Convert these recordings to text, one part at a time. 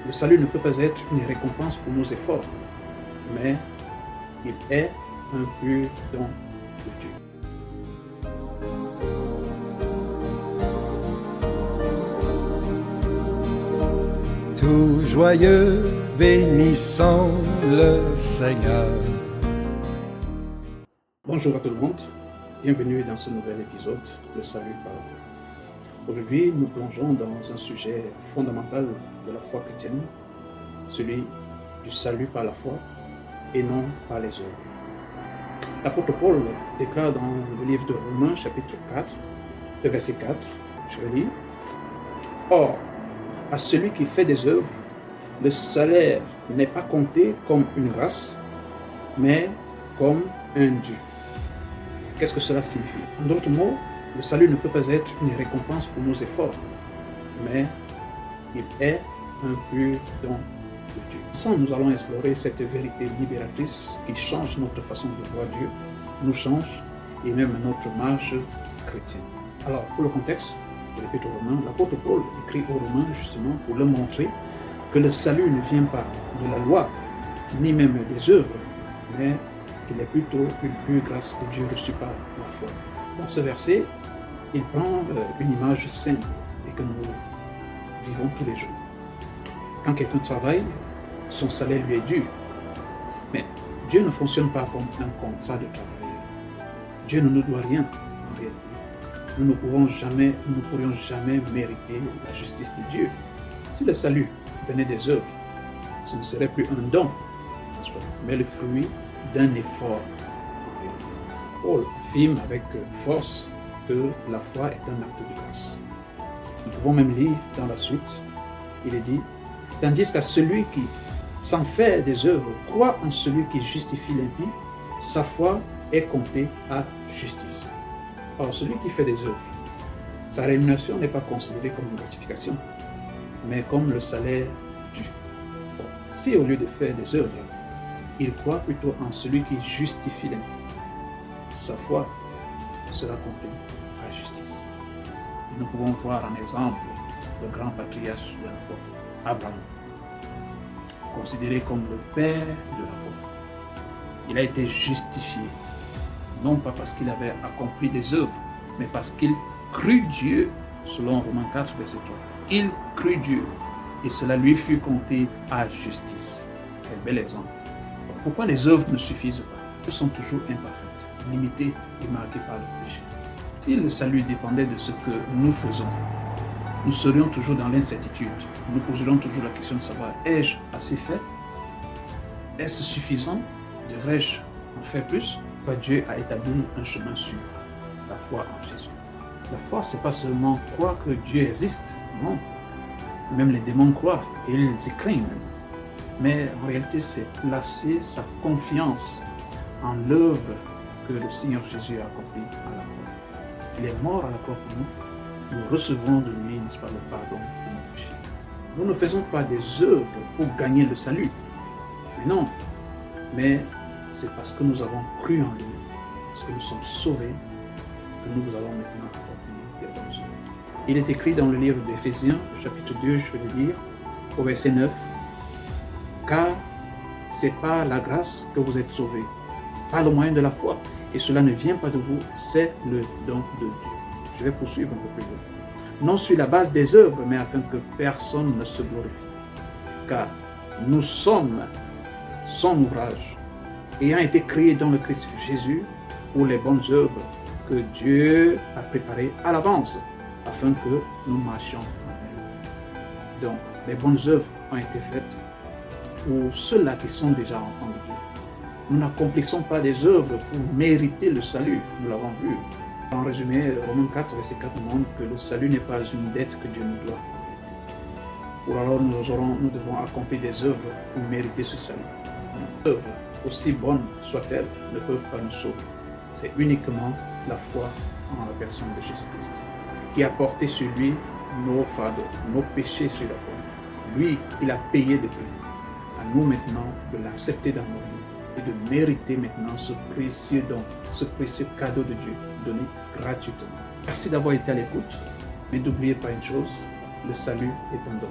Le salut ne peut pas être une récompense pour nos efforts, mais il est un pur don de Dieu. Tout joyeux, bénissant le Seigneur. Bonjour à tout le monde, bienvenue dans ce nouvel épisode de Salut par la foi. Aujourd'hui, nous plongeons dans un sujet fondamental de la foi chrétienne, celui du salut par la foi et non par les œuvres. L'apôtre Paul déclare dans le livre de Romains, chapitre 4, le verset 4, je vais lire. Or, à celui qui fait des œuvres, le salaire n'est pas compté comme une grâce, mais comme un dû. Qu'est-ce que cela signifie? En d'autres mots, le salut ne peut pas être une récompense pour nos efforts, mais il est un pur don de Dieu. Sans nous allons explorer cette vérité libératrice qui change notre façon de voir Dieu, nous change et même notre marche chrétienne. Alors, pour le contexte de l'Épître aux Romains, l'apôtre Paul écrit aux Romains justement pour leur montrer que le salut ne vient pas de la loi, ni même des œuvres, mais qu'il est plutôt une pure grâce de Dieu reçue par la foi. Dans ce verset, il prend une image simple et que nous vivons tous les jours. Quand quelqu'un travaille, son salaire lui est dû. Mais Dieu ne fonctionne pas comme un contrat de travail. Dieu ne nous doit rien en réalité. Nous ne pourrions jamais mériter la justice de Dieu. Si le salut venait des œuvres, ce ne serait plus un don, mais le fruit d'un effort. Paul affirme avec force que la foi est un acte de grâce. Nous pouvons même lire dans la suite, il est dit, tandis qu'à celui qui, sans faire des œuvres, croit en celui qui justifie l'impie, sa foi est comptée à justice. Or, celui qui fait des œuvres, sa rémunération n'est pas considérée comme une gratification, mais comme le salaire dû. Bon, si au lieu de faire des œuvres, il croit plutôt en celui qui justifie l'impie, sa foi sera comptée à justice. Et nous pouvons voir en exemple le grand patriarche de la foi, Abraham, considéré comme le père de la foi. Il a été justifié, non pas parce qu'il avait accompli des œuvres, mais parce qu'il crut Dieu, selon Romains 4, verset 3. Il crut Dieu, et cela lui fut compté à justice. Quel bel exemple. Pourquoi les œuvres ne suffisent pas? Elles sont toujours imparfaites, limitées et marquées par le péché. Si le salut dépendait de ce que nous faisons, nous serions toujours dans l'incertitude. Nous poserions toujours la question de savoir, ai-je assez fait? Est-ce suffisant? Devrais-je en faire plus? Dieu a établi un chemin sûr, la foi en Jésus. La foi, ce n'est pas seulement croire que Dieu existe, non. Même les démons croient et ils y craignent même. Mais en réalité, c'est placer sa confiance en l'œuvre que le Seigneur Jésus a accomplie à la croix. Il est mort à la croix pour nous. Nous recevons de lui, n'est-ce pas, le pardon de nos péchés. Nous ne faisons pas des œuvres pour gagner le salut. Mais non. Mais c'est parce que nous avons cru en lui, parce que nous sommes sauvés, que nous allons maintenant accomplir des bonnes œuvres. Il est écrit dans le livre d'Éphésiens, chapitre 2, je vais le lire, au verset 9. Car c'est par la grâce que vous êtes sauvés, par le moyen de la foi. Et cela ne vient pas de vous, c'est le don de Dieu. Je vais poursuivre un peu plus loin. Non sur la base des œuvres, mais afin que personne ne se glorifie. Car nous sommes son ouvrage, ayant été créés dans le Christ Jésus pour les bonnes œuvres que Dieu a préparées à l'avance, afin que nous marchions en elles. Donc, les bonnes œuvres ont été faites pour ceux-là qui sont déjà enfants de Dieu. Nous n'accomplissons pas des œuvres pour mériter le salut, nous l'avons vu. En résumé, Romains 4, verset 4 nous montre que le salut n'est pas une dette que Dieu nous doit. Ou alors nous devons accomplir des œuvres pour mériter ce salut. Les œuvres, aussi bonnes soient-elles, ne peuvent pas nous sauver. C'est uniquement la foi en la personne de Jésus-Christ qui a porté sur lui nos fardeaux, nos péchés sur la croix. Lui, il a payé le prix. À nous maintenant de l'accepter dans nos vies et de mériter maintenant ce précieux don, ce précieux cadeau de Dieu donné gratuitement. Merci d'avoir été à l'écoute, mais n'oubliez pas une chose, le salut est un don.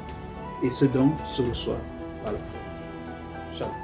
Et ce don se reçoit par la foi. Shalom.